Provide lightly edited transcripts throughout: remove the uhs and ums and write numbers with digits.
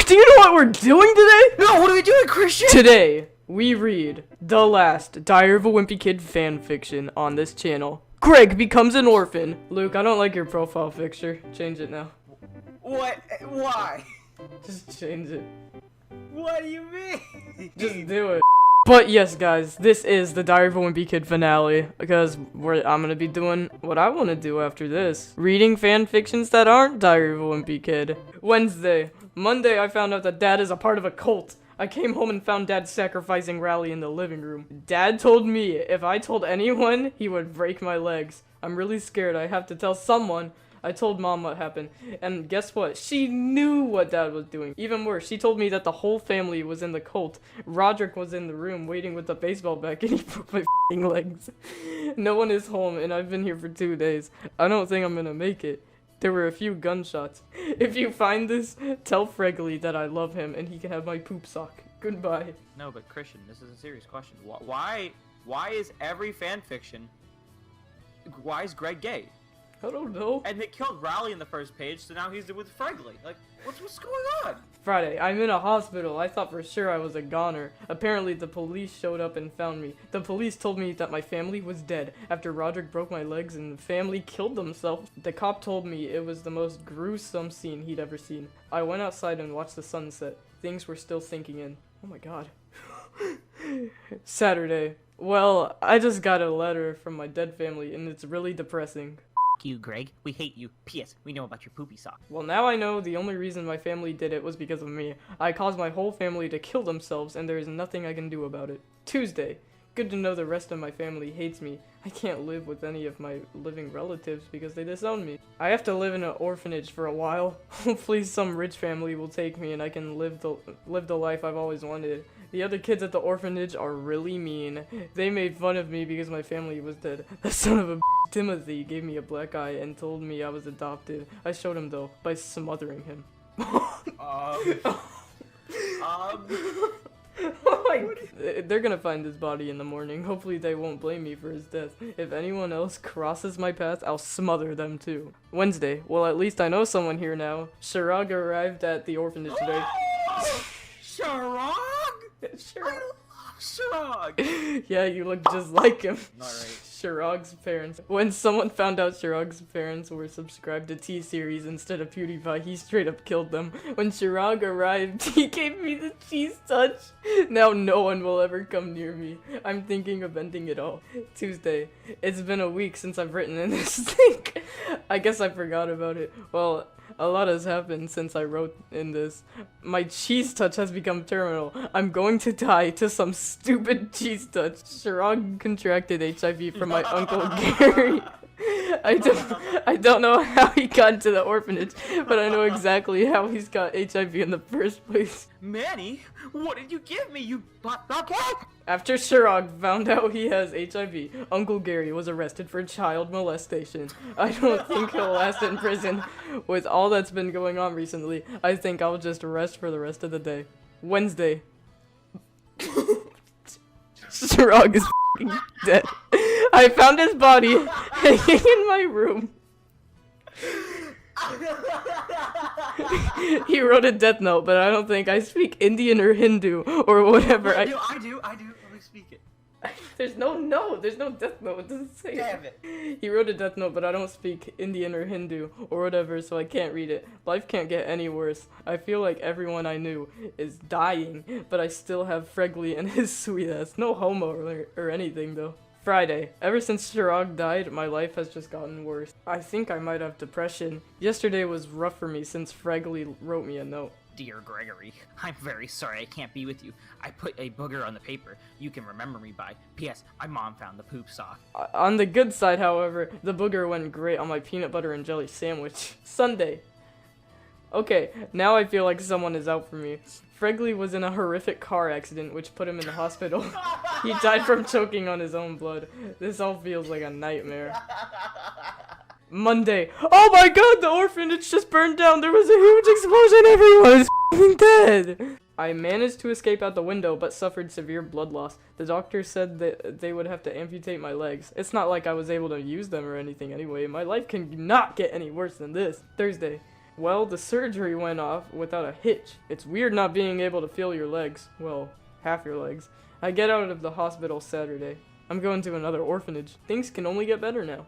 Luke, do you know what we're doing today? No, what are we doing, Christian? Today, we read the last Diary of a Wimpy Kid fan fiction on this channel. Greg becomes an orphan. Luke, I don't like your profile picture. Change it now. What? Why? Just change it. What do you mean? Just do it. But yes, guys, this is the Diary of a Wimpy Kid finale, because I'm gonna be doing what I want to do after this. Reading fan fictions that aren't Diary of a Wimpy Kid. Wednesday. Monday, I found out that Dad is a part of a cult. I came home and found Dad sacrificing Rally in the living room. Dad told me if I told anyone, he would break my legs. I'm really scared. I have to tell someone. I told Mom what happened, and guess what? She knew what Dad was doing. Even worse, she told me that the whole family was in the cult. Roderick was in the room waiting with the baseball bat, and he broke my f***ing legs. No one is home, and I've been here for 2 days. I don't think I'm gonna make it. There were a few gunshots. If you find this, tell Fregley that I love him, and he can have my poop sock. Goodbye. No, but Christian, this is a serious question. Why is every fanfiction... Why is Greg gay? I don't know. And they killed Rally in the first page, so now he's with Fregley. Like, what's going on? Friday, I'm in a hospital. I thought for sure I was a goner. Apparently, the police showed up and found me. The police told me that my family was dead after Roderick broke my legs and the family killed themselves. The cop told me it was the most gruesome scene he'd ever seen. I went outside and watched the sunset. Things were still sinking in. Oh my god. Saturday. Well, I just got a letter from my dead family and it's really depressing. You, Greg. We hate you. P.S. We know about your poopy sock. Well, now I know the only reason my family did it was because of me. I caused my whole family to kill themselves, and there is nothing I can do about it. Tuesday. Good to know the rest of my family hates me. I can't live with any of my living relatives because they disown me. I have to live in an orphanage for a while. Hopefully some rich family will take me and I can live the life I've always wanted. The other kids at the orphanage are really mean. They made fun of me because my family was dead. The son of a Timothy gave me a black eye and told me I was adopted. I showed him though, by smothering him. Oh my God. They're gonna find his body in the morning. Hopefully they won't blame me for his death. If anyone else crosses my path, I'll smother them too. Wednesday. Well, at least I know someone here now. Shirag arrived at the orphanage today. Shirag? Shirag. I love Shirag. Yeah, you look just like him. Not right. Shirag's parents. When someone found out Shirag's parents were subscribed to T-Series instead of PewDiePie, he straight up killed them. When Shirag arrived, he gave me the cheese touch. Now no one will ever come near me. I'm thinking of ending it all. Tuesday. It's been a week since I've written in this thing. I guess I forgot about it. Well, a lot has happened since I wrote in this. My cheese touch has become terminal. I'm going to die to some stupid cheese touch. Shirag contracted HIV from my Uncle Gary. I don't know how he got into the orphanage, but I know exactly how he's got HIV in the first place. Manny, what did you give me? You After Shirag found out he has HIV, Uncle Gary was arrested for child molestation. I don't think he'll last in prison. With all that's been going on recently, I think I'll just rest for the rest of the day. Wednesday. Shirag is f***ing dead. I found his body hanging in my room. He wrote a death note, but I don't think I speak Indian or Hindu or whatever. I do. Let me speak it. There's no death note. It doesn't say Damn it. He wrote a death note, but I don't speak Indian or Hindu or whatever, so I can't read it. Life can't get any worse. I feel like everyone I knew is dying, but I still have Fregley and his sweet ass. No homo or anything, though. Friday. Ever since Shirag died, my life has just gotten worse. I think I might have depression. Yesterday was rough for me since Fregley wrote me a note. Dear Gregory, I'm very sorry I can't be with you. I put a booger on the paper you can remember me by. P.S. My mom found the poop sock. On the good side, however, the booger went great on my peanut butter and jelly sandwich. Sunday. Okay, now I feel like someone is out for me. Fregley was in a horrific car accident which put him in the hospital. He died from choking on his own blood. This all feels like a nightmare. Monday. Oh my god, the orphanage just burned down. There was a huge explosion. Everyone is f***ing dead. I managed to escape out the window, but suffered severe blood loss. The doctor said that they would have to amputate my legs. It's not like I was able to use them or anything anyway. My life can not get any worse than this. Thursday. Well, the surgery went off without a hitch. It's weird not being able to feel your legs. Well, half your legs. I get out of the hospital Saturday. I'm going to another orphanage. Things can only get better now.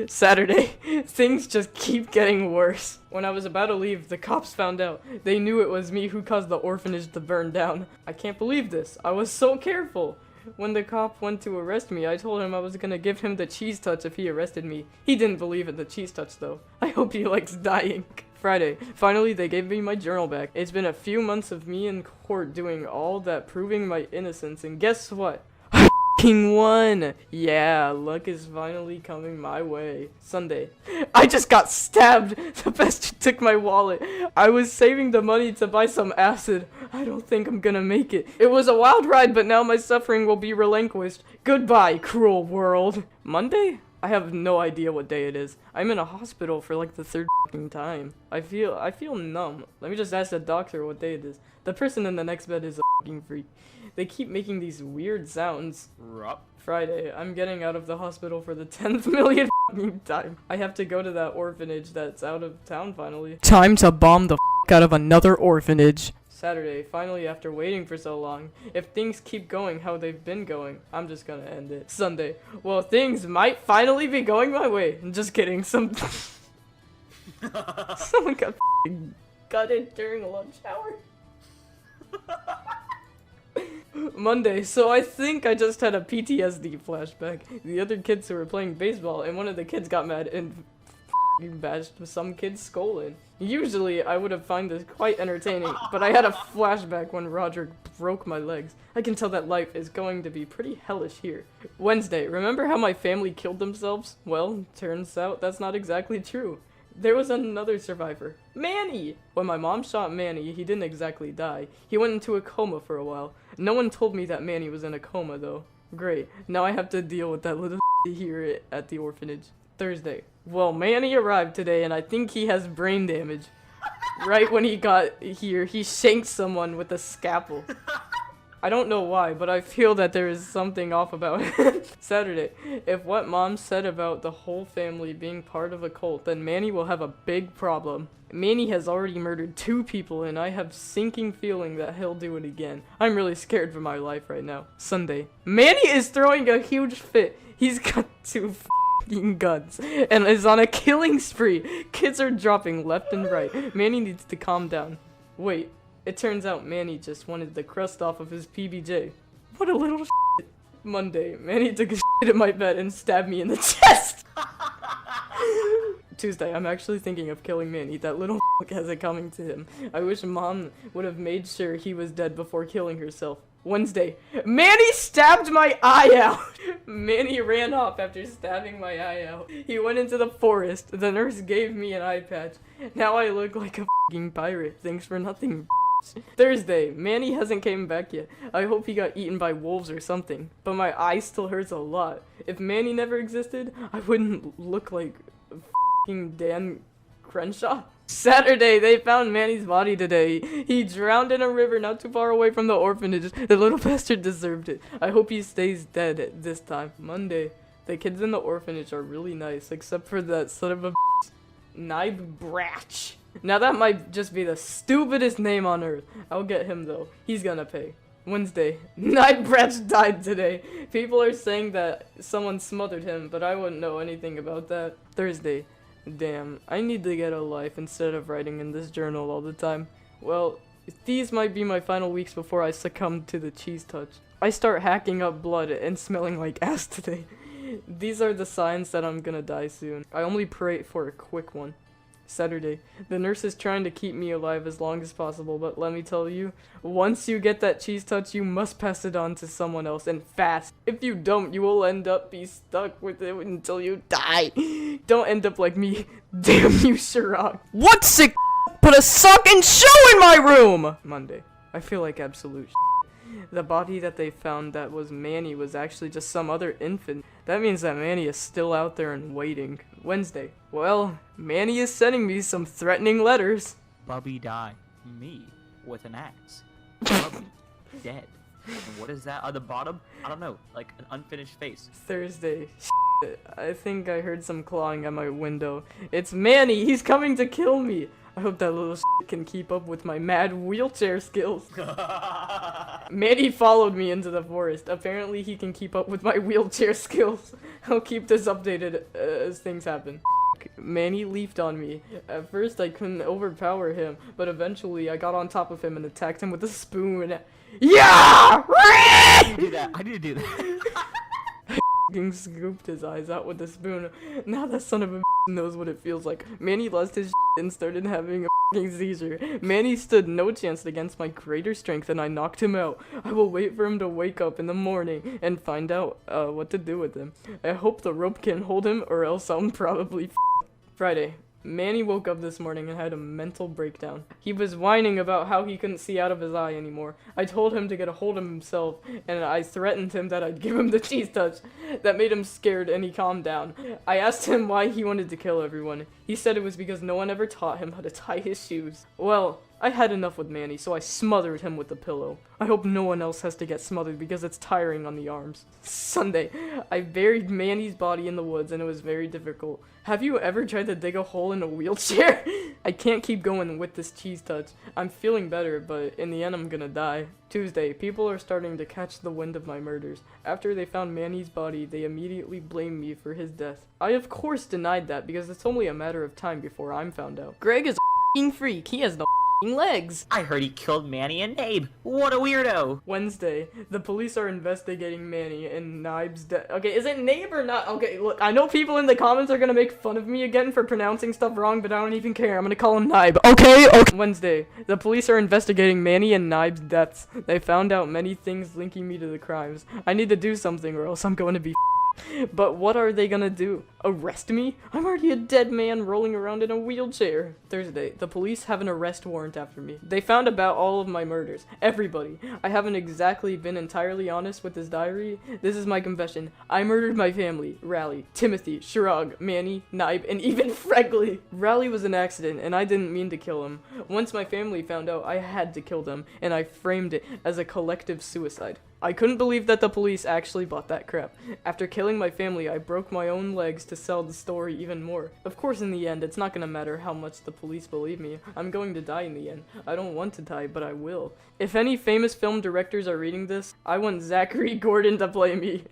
Saturday. Things just keep getting worse. When I was about to leave, the cops found out. They knew it was me who caused the orphanage to burn down. I can't believe this. I was so careful. When the cop went to arrest me, I told him I was gonna give him the cheese touch if he arrested me. He didn't believe in the cheese touch though. I hope he likes dying. Friday. Finally, they gave me my journal back. It's been a few months of me in court doing all that proving my innocence, and guess what? King won! Yeah, luck is finally coming my way. Sunday. I just got stabbed! The bastard took my wallet. I was saving the money to buy some acid. I don't think I'm gonna make it. It was a wild ride, but now my suffering will be relinquished. Goodbye, cruel world. Monday? I have no idea what day it is. I'm in a hospital for like the third time. I feel numb. Let me just ask the doctor what day it is. The person in the next bed is a freak. They keep making these weird sounds. Friday. I'm getting out of the hospital for the 10th million time. I have to go to that orphanage that's out of town finally. Time to bomb the out of another orphanage. Saturday. Finally, after waiting for so long. If things keep going how they've been going, I'm just gonna end it. Sunday. Well, things might finally be going my way. Just kidding. Someone got gutted during a lunch hour. Monday, so I think I just had a PTSD flashback. The other kids who were playing baseball, and one of the kids got mad and bashed some kid's skull in. Usually, I would have found this quite entertaining, but I had a flashback when Roger broke my legs. I can tell that life is going to be pretty hellish here. Wednesday, remember how my family killed themselves? Well, turns out that's not exactly true. There was another survivor, Manny! When my mom shot Manny, he didn't exactly die. He went into a coma for a while. No one told me that Manny was in a coma though. Great, now I have to deal with that little here at the orphanage. Thursday. Well, Manny arrived today and I think he has brain damage. Right when he got here, he shanked someone with a scalpel. I don't know why, but I feel that there is something off about it. Saturday. If what Mom said about the whole family being part of a cult, then Manny will have a big problem. Manny has already murdered 2 people, and I have sinking feeling that he'll do it again. I'm really scared for my life right now. Sunday. Manny is throwing a huge fit. He's got 2 f***ing guns and is on a killing spree. Kids are dropping left and right. Manny needs to calm down. Wait. It turns out Manny just wanted the crust off of his PBJ. What a little shit. Monday, Manny took a shit in my bed and stabbed me in the chest. Tuesday, I'm actually thinking of killing Manny. That little has it coming to him. I wish Mom would have made sure he was dead before killing herself. Wednesday, Manny stabbed my eye out. Manny ran off after stabbing my eye out. He went into the forest. The nurse gave me an eye patch. Now I look like a f***ing pirate. Thanks for nothing. Thursday, Manny hasn't came back yet. I hope he got eaten by wolves or something. But my eye still hurts a lot. If Manny never existed, I wouldn't look like f***ing Dan Crenshaw. Saturday, they found Manny's body today. He drowned in a river not too far away from the orphanage. The little bastard deserved it. I hope he stays dead this time. Monday, the kids in the orphanage are really nice, except for that son of a Naib Bratch. Now that might just be the stupidest name on earth. I'll get him though. He's gonna pay. Wednesday. Naib Bratch died today. People are saying that someone smothered him, but I wouldn't know anything about that. Thursday. Damn, I need to get a life instead of writing in this journal all the time. Well, these might be my final weeks before I succumb to the cheese touch. I start hacking up blood and smelling like ass today. These are the signs that I'm gonna die soon. I only pray for a quick one. Saturday. The nurse is trying to keep me alive as long as possible, but let me tell you, once you get that cheese touch, you must pass it on to someone else, and fast. If you don't, you will end up be stuck with it until you die. Don't end up like me. Damn you, Sherrock. What sick put a sock and shoe in my room? Monday. I feel like absolute The body that they found that was Manny was actually just some other infant. That means that Manny is still out there and waiting. Wednesday. Well, Manny is sending me some threatening letters. Bubby die. Me. With an axe. Bubby. Dead. And what is that on the bottom? I don't know. Like an unfinished face. Thursday. I think I heard some clawing at my window. It's Manny! He's coming to kill me! I hope that little can keep up with my mad wheelchair skills. Manny followed me into the forest. Apparently he can keep up with my wheelchair skills. I'll keep this updated as things happen. Manny leaped on me. At first I couldn't overpower him, but eventually I got on top of him and attacked him with a spoon. Yeah! I need to do that. I need to do that. Scooped his eyes out with a spoon. Now that son of a knows what it feels like. Manny lost his and started having a seizure. Manny stood no chance against my greater strength and I knocked him out. I will wait for him to wake up in the morning and find out what to do with him. I hope the rope can hold him or else I'm probably Friday. Manny woke up this morning and had a mental breakdown. He was whining about how he couldn't see out of his eye anymore. I told him to get a hold of himself, and I threatened him that I'd give him the cheese touch. That made him scared, and he calmed down. I asked him why he wanted to kill everyone. He said it was because no one ever taught him how to tie his shoes. Well, I had enough with Manny, so I smothered him with the pillow. I hope no one else has to get smothered because it's tiring on the arms. Sunday, I buried Manny's body in the woods and it was very difficult. Have you ever tried to dig a hole in a wheelchair? I can't keep going with this cheese touch. I'm feeling better, but in the end I'm gonna die. Tuesday, people are starting to catch the wind of my murders. After they found Manny's body, they immediately blamed me for his death. I of course denied that because it's only a matter of time before I'm found out. Greg is a f***ing freak. He has no legs. I heard he killed Manny and Nabe. What a weirdo. Wednesday, the police are investigating Manny and Naib's death. Okay, is it Nabe or not? Okay, look, I know people in the comments are gonna make fun of me again for pronouncing stuff wrong, but I don't even care. I'm gonna call him Naib. Okay. Wednesday, the police are investigating Manny and Naib's deaths. They found out many things linking me to the crimes. I need to do something or else I'm going to be But what are they gonna do? Arrest me? I'm already a dead man rolling around in a wheelchair. Thursday, the police have an arrest warrant after me. They found about all of my murders. Everybody. I haven't exactly been entirely honest with this diary. This is my confession. I murdered my family. Raleigh, Timothy, Shirag, Manny, Naib, and even Fregley. Raleigh was an accident, and I didn't mean to kill him. Once my family found out, I had to kill them, and I framed it as a collective suicide. I couldn't believe that the police actually bought that crap. After killing my family, I broke my own legs to sell the story even more. Of course, in the end, it's not gonna matter how much the police believe me. I'm going to die in the end. I don't want to die, but I will. If any famous film directors are reading this, I want Zachary Gordon to play me.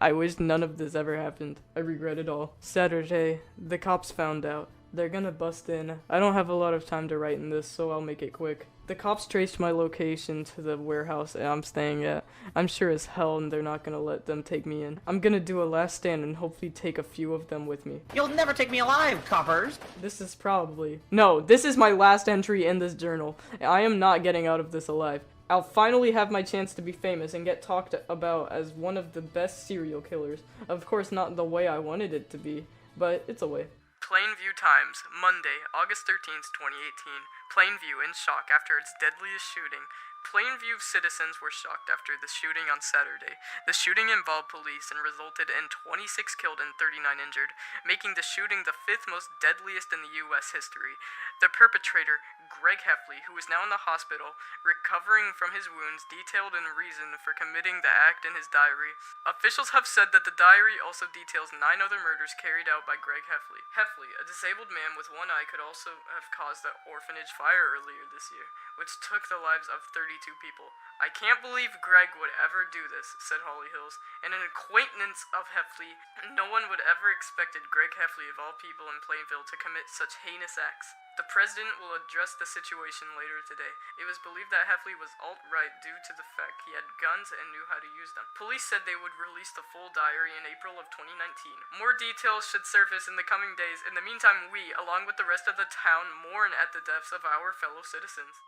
I wish none of this ever happened. I regret it all. Saturday, the cops found out. They're gonna bust in. I don't have a lot of time to write in this, so I'll make it quick. The cops traced my location to the warehouse I'm staying at. I'm sure as hell they're not gonna let them take me in. I'm gonna do a last stand and hopefully take a few of them with me. You'll never take me alive, coppers! This is this is my last entry in this journal. I am not getting out of this alive. I'll finally have my chance to be famous and get talked about as one of the best serial killers. Of course, not the way I wanted it to be, but it's a way. Plainview Times, Monday, August 13th, 2018. Plainview in shock after its deadliest shooting. Plainview citizens were shocked after the shooting on Saturday. The shooting involved police and resulted in 26 killed and 39 injured, making the shooting the 5th most deadliest in the U.S. history. The perpetrator, Greg HEFFLEY, who is now in the hospital, recovering from his wounds, detailed in reason for committing the act in his diary. Officials have said that the diary also details 9 other murders carried out by Greg HEFFLEY. HEFFLEY, a disabled man with one eye, could also have caused the orphanage fire earlier this year, which took the lives of 32 people. I can't believe Greg would ever do this, said Holly Hills, and an acquaintance of HEFFLEY. No one would ever expected Greg HEFFLEY, of all people in Plainville, to commit such heinous acts. The president will address the situation later today. It was believed that HEFFLEY was alt-right due to the fact he had guns and knew how to use them. Police said they would release the full diary in April of 2019. More details should surface in the coming days. In the meantime, we, along with the rest of the town, mourn at the deaths of our fellow citizens.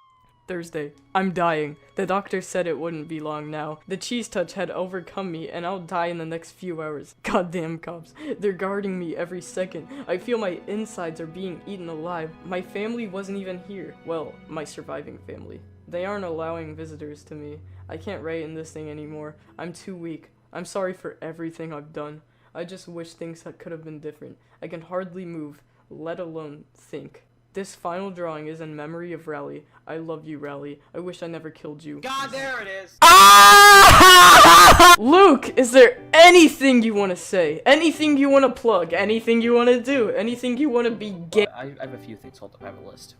Thursday. I'm dying. The doctor said it wouldn't be long now. The cheese touch had overcome me, and I'll die in the next few hours. Goddamn cops. They're guarding me every second. I feel my insides are being eaten alive. My family wasn't even here. Well, my surviving family. They aren't allowing visitors to me. I can't write in this thing anymore. I'm too weak. I'm sorry for everything I've done. I just wish things could have been different. I can hardly move, let alone think. This final drawing is in memory of Rally. I love you, Rally. I wish I never killed you. God, there it is. Ah! Luke, is there anything you want to say? Anything you want to plug? Anything you want to do? Anything you want to be gay? I have a few things. Hold up, I have a list.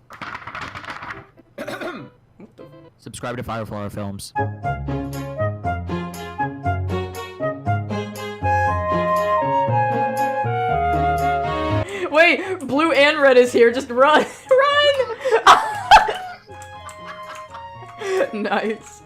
What the? Subscribe to Fireflower Films. Wait, blue and red is here. Just run. Run! Nice.